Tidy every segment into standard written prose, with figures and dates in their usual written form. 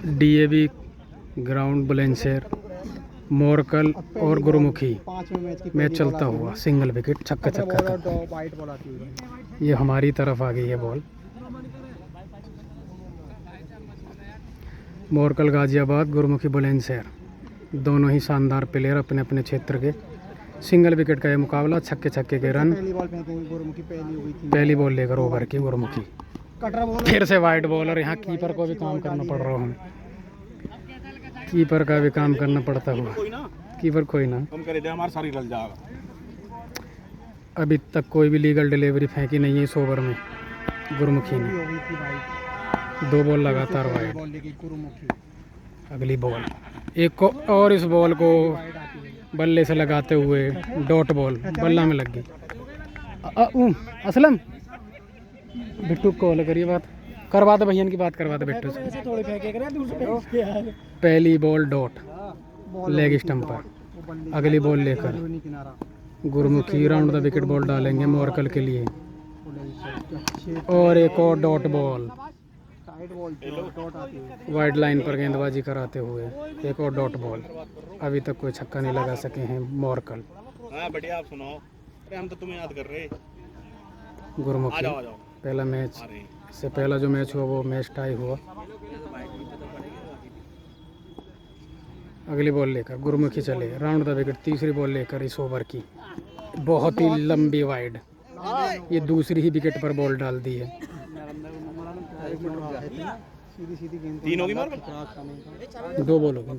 DAV ground Bulandshahr, Morkel और Gurmukhi match चलता हुआ सिंगल विकेट छक्का छक्का का। ये हमारी तरफ आ गई है बॉल। मोरकल गाजियाबाद, गुरुमुखी बुलंदशहर, दोनों ही शानदार प्लेयर अपने अपने क्षेत्र के। सिंगल विकेट का ये मुकाबला, छक्के छक्के के रन। पहली बॉल लेकर ओवर की गुरुमुखी, फिर से वाइड बॉल। और यहाँ कीपर को भी काम करना पड़ रहा हूँ, कीपर का भी काम करना पड़ता हुआ। कीपर कोई ना, अभी तक कोई भी लीगल डिलीवरी फेंकी नहीं है इस ओवर में गुरुमुखी ने। 2 बॉल लगातार वाइड। अगली बॉल, एक को और इस बॉल को बल्ले से लगाते हुए डॉट बॉल बल्ला में लग गई। असलम बिट्टू कॉल करिए, बात करवा दे, भैया की बात करवा दे बिट्टू से। पहली बॉल डॉट लेग स्टंप पर। अगली बॉल लेकर Gurmukhi round the wicket ball डालेंगे मोरकल के लिए। और एक और डॉट बॉल वाइड लाइन पर गेंदबाजी कराते हुए एक और डॉट बॉल। अभी तक कोई छक्का नहीं लगा सके हैं मोरकल। बढ़िया, आप सुनाओ। हम तो तुम्हें याद कर रहे। गुरुमुखी पहला मैच, इससे पहला जो मैच हुआ वो मैच टाई हुआ। अगली बॉल लेकर गुरुमुखी चले राउंड द विकेट। तीसरी बॉल लेकर इस ओवर की, बहुत ही लंबी वाइड। ये दूसरी ही विकेट पर बॉल डाल दी है। 2 बॉल हो गई,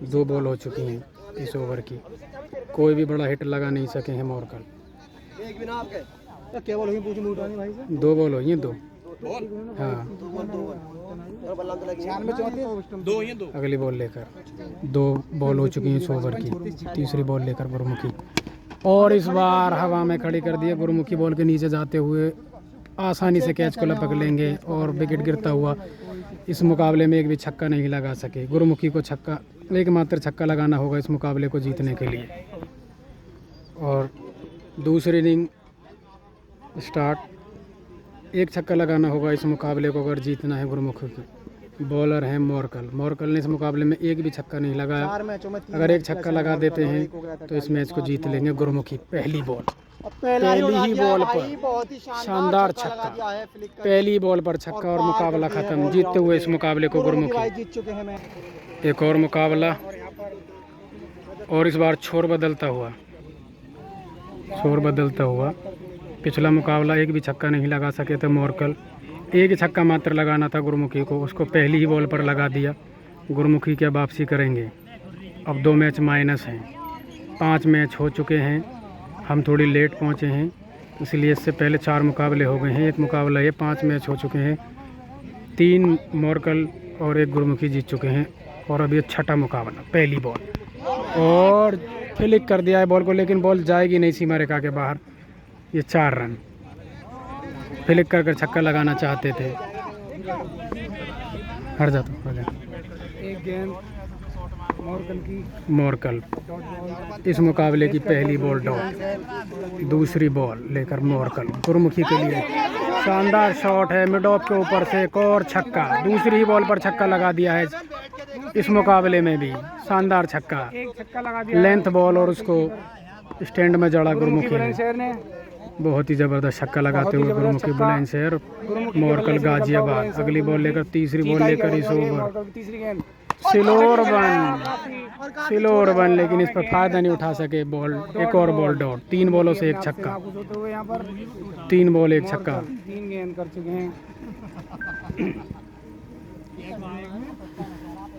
2 बॉल हो चुकी हैं इस ओवर की। कोई भी बड़ा हिट लगा नहीं सके हैं मोरकल। 2 बॉल हुई हैं, 2। हाँ, अगली बॉल लेकर 2 बॉल हो चुकी हैं इस ओवर की। तीसरी बॉल लेकर गुरुमुखी, और इस बार हवा में खड़ी कर दिया। गुरुमुखी बॉल के नीचे जाते हुए आसानी से कैच को लपक लेंगे और विकेट गिरता हुआ। इस मुकाबले में एक भी छक्का नहीं लगा सके। गुरुमुखी को छक्का, एकमात्र छक्का लगाना होगा इस मुकाबले को जीतने के लिए। और दूसरी इनिंग स्टार्ट। एक छक्का लगाना होगा इस मुकाबले को अगर जीतना है गुरुमुखी की। बॉलर हैं मोरकल। मोरकल ने इस मुकाबले में एक भी छक्का नहीं लगाया। अगर एक छक्का लगा देते हैं तो इस मैच को जीत लेंगे गुरुमुखी। पहली बॉल, पहली ही बॉल पर शानदार छक्का। पहली बॉल पर छक्का और मुकाबला खत्म। जीतते हुए इस मुकाबले को गुरुमुखी। एक और मुकाबला, और इस बार छोर बदलता हुआ। पिछला मुकाबला एक भी छक्का नहीं लगा सके थे मोरकल। एक ही छक्का मात्र लगाना था गुरुमुखी को, उसको पहली ही बॉल पर लगा दिया। गुरुमुखी क्या वापसी करेंगे। अब 2 मैच माइनस हैं, 5 मैच हो चुके हैं। हम थोड़ी लेट पहुंचे हैं, इसलिए इससे पहले 4 मुकाबले हो गए हैं। एक मुकाबला ये, 5 मैच हो चुके हैं। 3 मोरकल और 1 गुरुमुखी जीत चुके हैं। और अब ये छठा मुकाबला। पहली बॉल और फ्लिक कर दिया है बॉल को, लेकिन बॉल जाएगी नहीं सीमा रेखा के बाहर। ये 4 रन। फ्लिक कर छक्का लगाना चाहते थे। हट जाता एक गेंद मोरकल। इस मुकाबले की पहली बॉल डॉट, दूसरी बॉल लेकर मोरकल। गुरुमुखी के लिए शानदार शॉट है मिड ऑफ के ऊपर से, एक और छक्का। दूसरी ही बॉल पर छक्का लगा दिया है इस मुकाबले में भी। शानदार छक्का, लेंथ बॉल और उसको स्टैंड में जड़ा गुरुमुखी ने। बहुत ही ज़बरदस्त छक्का लगाते हुए गुरुमुखी बुलंदशहर, मोरकल गाजियाबाद। अगली बॉल लेकर, तीसरी बॉल लेकर इस ओवर सिलोर वन, लेकिन इस पर फायदा नहीं उठा सके बॉल। एक और बॉल डॉट। 3 बॉलों से 1 छक्का, 3 बॉल 1 छक्का। 3 गेंद कर चुके हैं।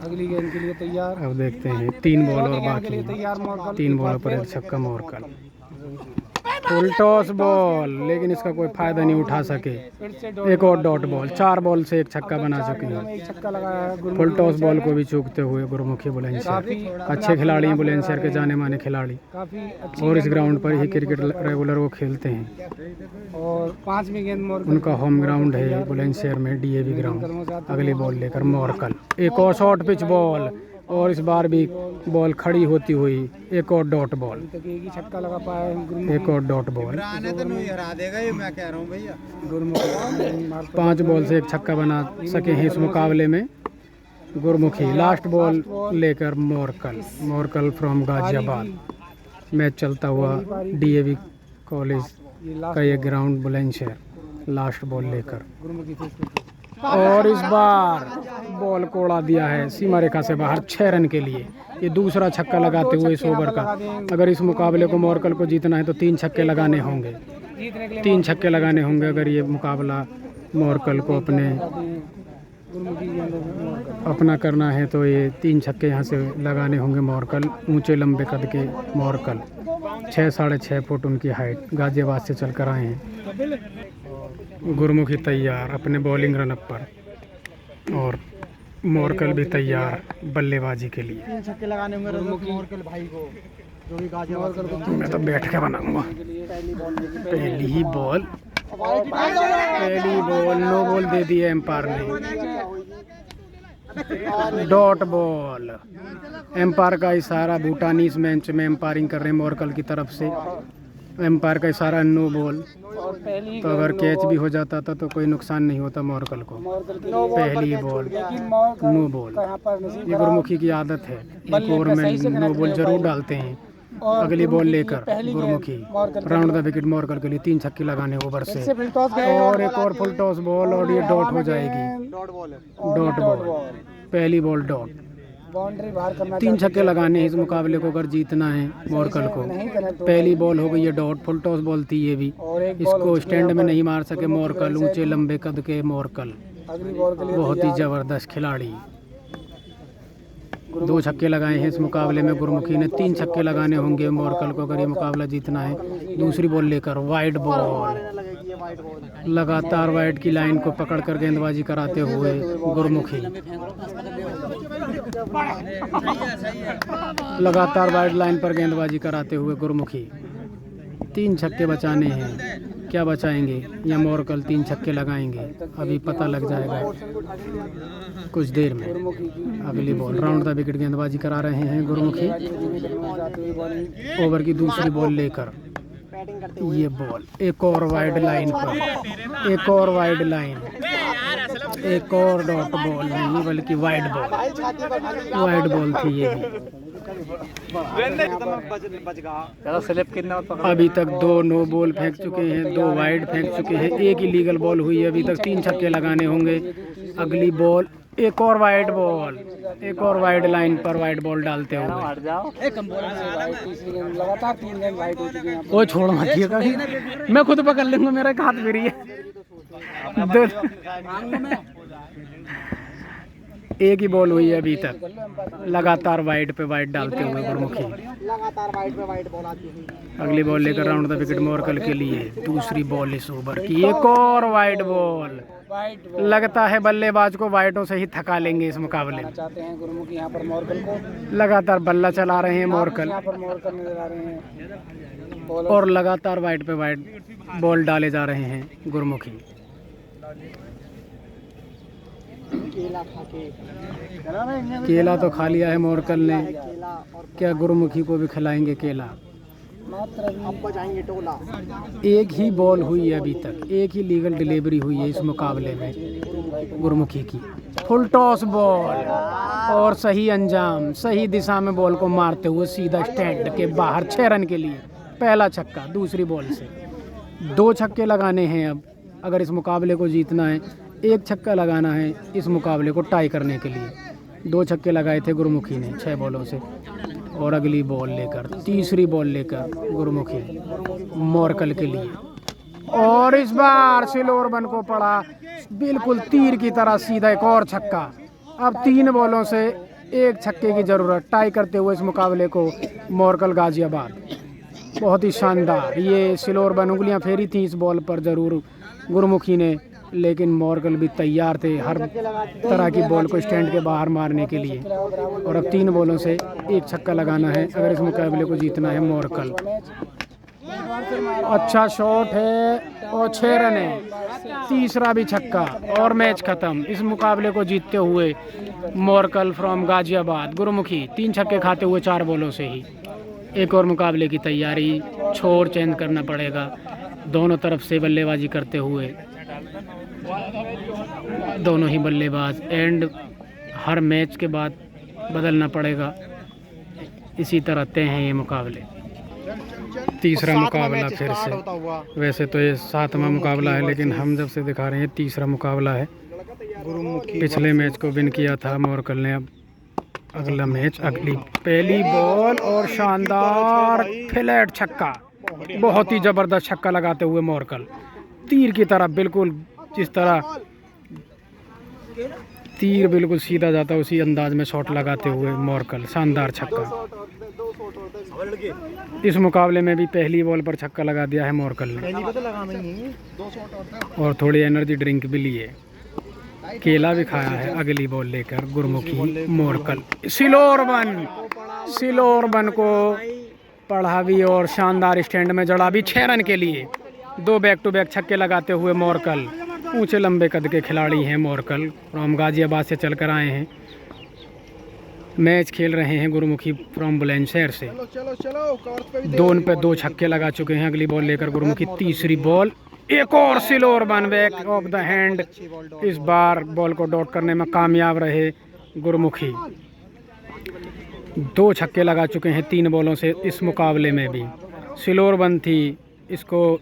अगली गेंद के लिए तैयार। अब देखते हैं 3 बॉल और बाकी। 3 बॉलों पर 1 छक्का मोरकल। फुल टॉस बॉल, लेकिन इसका कोई फायदा नहीं उठा सके। एक और डॉट बॉल। 4 बॉल से 1 छक्का बना चुके हैं। फुल टॉस बॉल को भी चूकते हुए गुरुमुखी बुलंदशहर। अच्छे खिलाड़ी हैं बुलंदशहर के, जाने माने खिलाड़ी, और इस ग्राउंड पर ही क्रिकेट रेगुलर वो खेलते हैं। और 5वीं गेंद उनका होम ग्राउंड है बुलंदशहर में, डीएवी ग्राउंड। अगली बॉल लेकर मोरकल। एक और शॉर्ट पिच बॉल, और इस बार भी बॉल खड़ी होती हुई एक और डॉट बॉल। छक्का लगा पाया, एक और डॉट बॉल। हरा देगा ये, मैं कह रहा हूँ भैया। 5 बॉल से 1 छक्का बना सके हैं इस मुकाबले में। गुरमुखी लास्ट बॉल लेकर मोरकल फ्रॉम गाजियाबाद। मैच चलता हुआ डीएवी कॉलेज ये का लास्ट ये ग्राउंड बुलंदशहर लास्ट बॉल लेकर, गुरुमुखी फिफ्टी। और इस बार बॉल को उड़ा दिया है सीमा रेखा से बाहर 6 रन के लिए। ये दूसरा छक्का लगाते हुए इस ओवर का। अगर इस मुकाबले को मोरकल को जीतना है तो 3 छक्के लगाने होंगे, जीतने के लिए 3 छक्के लगाने होंगे अगर ये मुकाबला मोरकल को गुरुमुखी के अंदर अपना करना है तो ये 3 छक्के यहाँ से लगाने होंगे मोरकल। ऊंचे लंबे कद के मोरकल, 6 साढ़े 6 फुट उनकी हाइट, गाजियाबाद से चलकर आए हैं। गुरमुखी तैयार अपने बॉलिंग रनअप पर, और मोरकल भी तैयार बल्लेबाजी के लिए। 3 छक्के लगाने होंगे मोरकल भाई को, जो भी गाजियाबाद को मैं तो बैठ के बनाऊंगा। पहली बॉल नो बॉल दे दी है एम्पायर ने। डॉट बॉल, एम्पायर का इशारा। भूटानी इस मैच में एम्पायरिंग कर रहे हैं मोरकल की तरफ से। एम्पायर का इशारा नो बॉल। तो अगर कैच भी हो जाता था तो कोई नुकसान नहीं होता मोरकल को। पहली बॉल नो बॉल। ये गुरमुखी की आदत है, एक ओवर में नो बॉल जरूर डालते हैं। अगली बॉल लेकर Gurmukhi round the wicket Morkel के लिए 3 छक्के लगाने ओवर से, और एक और फुल टॉस बॉल, और ये डॉट हो जाएगी। डॉट बॉल, पहली बॉल डॉट। बाउंड्री बाहर करना 3 छक्के लगाने हैं इस मुकाबले को अगर जीतना है मोरकल को। पहली बॉल हो गई है डॉट, फुल टॉस बॉल थी ये भी। इसको स्टैंड में नहीं मार सके मोरकल, ऊंचे लंबे कद के मोरकल, अगली बॉल के लिए बहुत ही जबरदस्त खिलाड़ी। 2 छक्के लगाए हैं इस मुकाबले में गुरमुखी ने। 3 छक्के लगाने होंगे मोरकल को अगर ये मुकाबला जीतना है। दूसरी बॉल लेकर वाइड बॉल, लगातार वाइड की लाइन को पकड़कर गेंदबाजी कराते हुए गुरमुखी, लगातार वाइड लाइन पर गेंदबाजी कराते हुए गुरमुखी। 3 छक्के बचाने हैं, क्या बचाएंगे या मोरकल 3 छक्के लगाएंगे, अभी पता लग जाएगा कुछ देर में। अगली बॉल राउंड द विकेट गेंदबाजी करा रहे हैं गुरमुखी। ओवर की दूसरी बॉल लेकर ये बॉल, एक और वाइड लाइन पर, एक और वाइड लाइन, एक और डॉट बॉल नहीं बल्कि वाइड बॉल। वाइड बॉल थी ये भी। अभी तक 2 नो बॉल फेंक चुके हैं, 2 वाइड फेंक चुके हैं, एक ही लीगल बॉल हुई है अभी तक। 3 छक्के लगाने होंगे। अगली बॉल एक और वाइड बॉल, एक और वाइड लाइन पर वाइड बॉल डालते हुए। लगातार 3 गेंद वाइड हो चुके हैं। वो छोड़ मत दिया कभी, मैं खुद पकड़ लूंगा, मेरा एक हाथ फ्री है। एक ही बॉल हुई है अभी तक, लगातार वाइड पे वाइड डालते हुए गुरमुखी। लगातार वाइड पे वाइड बॉल आती है। अगली बॉल लेकर राउंड द विकेट मोरकल के लिए। दूसरी बॉल इस ओवर की, एक और वाइड बॉल। लगता है बल्लेबाज को वाइडों से ही थका लेंगे इस मुकाबले में। चाहते हैं गुरमुखी यहाँ पर मोरकल को, लगातार बल्ला चला रहे हैं मोरकल, यहाँ पर मोरकल नजर आ रहे हैं, और लगातार वाइड पे वाइड बॉल डाले जा रहे हैं गुरमुखी। केला तो खा लिया है मोरकल ने, क्या गुरमुखी को भी खिलाएंगे केला? एक ही बॉल हुई है अभी तक, एक ही लीगल डिलीवरी हुई है इस मुकाबले में गुरमुखी की। फुल टॉस बॉल और सही अंजाम, सही दिशा में बॉल को मारते हुए सीधा स्टैंड के बाहर 6 रन के लिए। पहला छक्का दूसरी बॉल से। 2 छक्के लगाने हैं अब अगर इस मुकाबले को जीतना है। 1 छक्का लगाना है इस मुकाबले को टाई करने के लिए। 2 छक्के लगाए थे गुरमुखी ने 6 बॉलों से। और अगली बॉल लेकर, तीसरी बॉल लेकर गुरमुखी मोरकल के लिए, और इस बार सिलोर बन को पड़ा बिल्कुल तीर की तरह सीधा एक और छक्का। अब 3 बॉलों से 1 छक्के की ज़रूरत, टाई करते हुए इस मुकाबले को मोरकल गाजियाबाद। बहुत ही शानदार, ये सिलोर बन उंगलियां फेरी थी इस बॉल पर ज़रूर गुरमुखी ने, लेकिन मोरकल भी तैयार थे हर तरह की बॉल को स्टैंड के बाहर मारने के लिए। और अब 3 बॉलों से 1 छक्का लगाना है अगर इस मुकाबले को जीतना है मोरकल। अच्छा शॉट है और 6 रन है, तीसरा भी छक्का और मैच खत्म। इस मुकाबले को जीतते हुए मोरकल फ्रॉम गाजियाबाद। गुरमुखी 3 छक्के खाते हुए 4 बॉलों से ही। एक और मुकाबले की तैयारी, छोर चेंज करना पड़ेगा दोनों तरफ से बल्लेबाजी करते हुए। दोनों ही बल्लेबाज एंड हर मैच के बाद बदलना पड़ेगा। इसी तरह तय हैं ये मुकाबले। तीसरा मुकाबला फिर से, वैसे तो ये 7वां मुकाबला है, लेकिन हम जब से दिखा रहे हैं तीसरा मुकाबला है। पिछले मैच को विन किया था मोरकल ने। अब अगला मैच, अगली पहली बॉल और शानदार फ्लैट छक्का, बहुत ही ज़बरदस्त छक्का लगाते हुए मोरकल, तीर की तरह, बिल्कुल जिस तरह तीर बिल्कुल सीधा जाता है उसी अंदाज में शॉट लगाते हुए मोरकल, शानदार छक्का। इस मुकाबले में भी पहली बॉल पर छक्का लगा दिया है मोरकल ने, और थोड़ी एनर्जी ड्रिंक भी लिए, केला भी खाया है। अगली बॉल लेकर गुरमुखी मोरकल, सिलोरबन को पढ़ा भी और शानदार स्टैंड में जड़ा भी 6 रन के लिए। 2 बैक टू बैक छक्के लगाते हुए मोरकल, ऊंचे लंबे कद के खिलाड़ी हैं मोरकल, फ्रॉम गाजियाबाद से चलकर आए हैं। मैच खेल रहे हैं गुरमुखी फ्रॉम बुलंदशहर से। 2 पे 2 छक्के लगा चुके हैं। अगली बॉल लेकर गुरमुखी, तीसरी बॉल, एक और सिलोरबन बैक ऑफ द हैंड। इस बार बॉल को डॉट करने में कामयाब रहे गुरमुखी। 2 छक्के लगा चुके हैं 3 बॉलों से इस मुकाबले में भी। सिलोरबन थी, इसको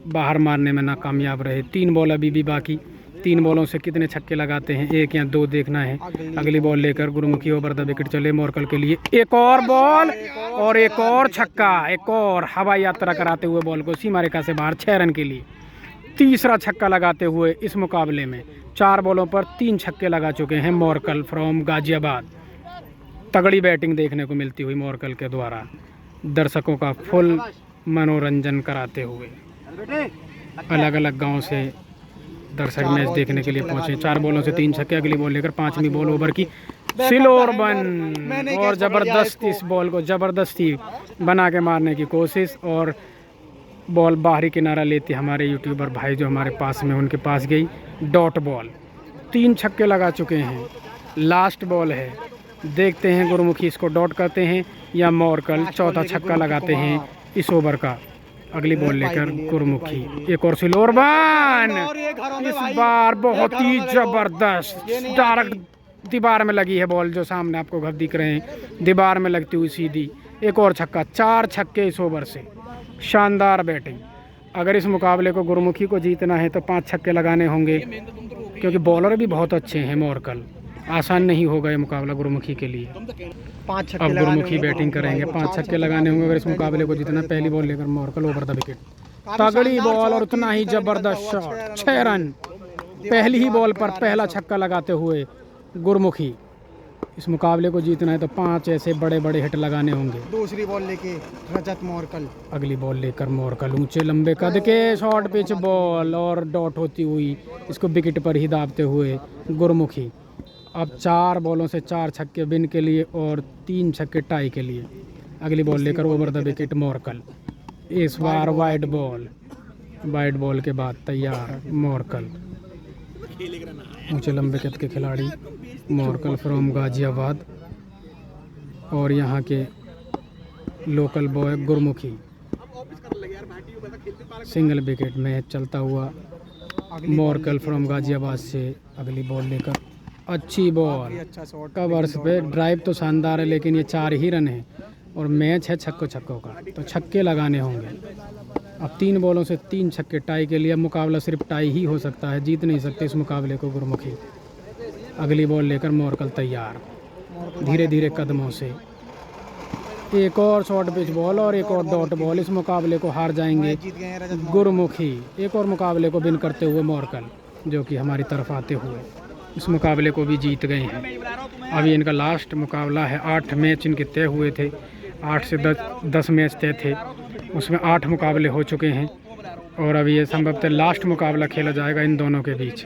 बाहर मारने में नाकामयाब रहे। 3 बॉल अभी भी बाकी। 3 बॉलों से कितने छक्के लगाते हैं, 1 या 2 देखना है। अगली बॉल लेकर गुरमुखी ओवर द विकेट चले मोरकल के लिए। एक और बॉल और एक और छक्का, एक और हवाई यात्रा कराते हुए बॉल को सीमा रेखा से बाहर 6 रन के लिए। तीसरा छक्का लगाते हुए इस मुकाबले में 4 बॉलों पर 3 छक्के लगा चुके हैं मोरकल फ्रॉम गाजियाबाद। तगड़ी बैटिंग देखने को मिलती हुई मोरकल के द्वारा, दर्शकों का फुल मनोरंजन कराते हुए। अलग अलग गांव से दर्शक मैच देखने के लिए पहुंचे। 4 बॉलों से 3 छक्के। अगली बॉल लेकर 5वीं बॉल ओवर की सिलोरबन, और ज़बरदस्त इस बॉल को ज़बरदस्ती बना के मारने की कोशिश, और बॉल बाहरी किनारा लेती हमारे यूट्यूबर भाई जो हमारे पास में, उनके पास गई। डॉट बॉल, 3 छक्के लगा चुके हैं। लास्ट बॉल है, देखते हैं गुरमुखी इसको डॉट करते हैं या मोरकल चौथा छक्का लगाते हैं इस ओवर का। अगली बॉल लेकर गुरमुखी, एक और सिलोरबन, इस बार बहुत ही ज़बरदस्त डायरेक्ट दीवार में लगी है बॉल, जो सामने आपको घर दिख रहे हैं, दीवार में लगती हुई सीधी। एक और छक्का, 4 छक्के इस ओवर से। शानदार बैटिंग। अगर इस मुकाबले को गुरमुखी को जीतना है तो 5 छक्के लगाने होंगे, क्योंकि बॉलर भी बहुत अच्छे हैं मोरकल। आसान नहीं होगा ये मुकाबला गुरमुखी के लिए। अब गुरमुखी बैटिंग करेंगे, 5 छक्के लगाने होंगे अगर इस मुकाबले को जीतना। पहली बॉल लेकर मोरकल ओवर द विकेट, तगड़ी बॉल और उतना ही ज़बरदस्त शॉट, 6 रन। पहली ही बॉल पर पहला छक्का लगाते हुए गुरमुखी। इस मुकाबले को जीतना है तो 5 ऐसे बड़े बड़े हिट लगाने होंगे। दूसरी बॉल लेके रजत मोरकल, अगली बॉल लेकर मोरकल, ऊंचे लंबे कद के शॉर्ट पिच बॉल और डॉट होती हुई इसको विकेट पर ही दाबते हुए गुरमुखी। अब 4 बॉलों से 4 छक्के विन के लिए और 3 छक्के टाई के लिए। अगली बॉल लेकर ओवर द विकेट मोरकल, इस बार वाइड बॉल के बाद तैयार मोरकल। ऊंचे लंबे कद के खिलाड़ी मोरकल फ्रॉम गाजियाबाद, और यहाँ के local boy Gurmukhi. Single wicket match चलता हुआ मोरकल फ्रॉम गाजियाबाद से। अगली बॉल लेकर, अच्छी बॉल, कवर्स पे ड्राइव तो शानदार है, लेकिन ये 4 ही रन है और मैच है छक्कों का, तो छक्के लगाने होंगे। अब 3 बॉलों से 3 छक्के टाई के लिए। मुकाबला सिर्फ टाई ही हो सकता है, जीत नहीं सकते इस मुकाबले को गुरमुखी। अगली बॉल लेकर मोरकल तैयार, धीरे धीरे कदमों से। एक और शॉर्ट पिच बॉल और एक और डॉट बॉल। इस मुकाबले को हार जाएंगे गुरमुखी। एक और मुकाबले को विन करते हुए मोरकल, जो कि हमारी तरफ आते हुए इस मुकाबले को भी जीत गए हैं। अभी इनका लास्ट मुकाबला है। 8 मैच इनके तय हुए थे, 8 से 10 मैच तय थे, उसमें 8 मुकाबले हो चुके हैं, और अभी ये संभवतः लास्ट मुकाबला खेला जाएगा इन दोनों के बीच।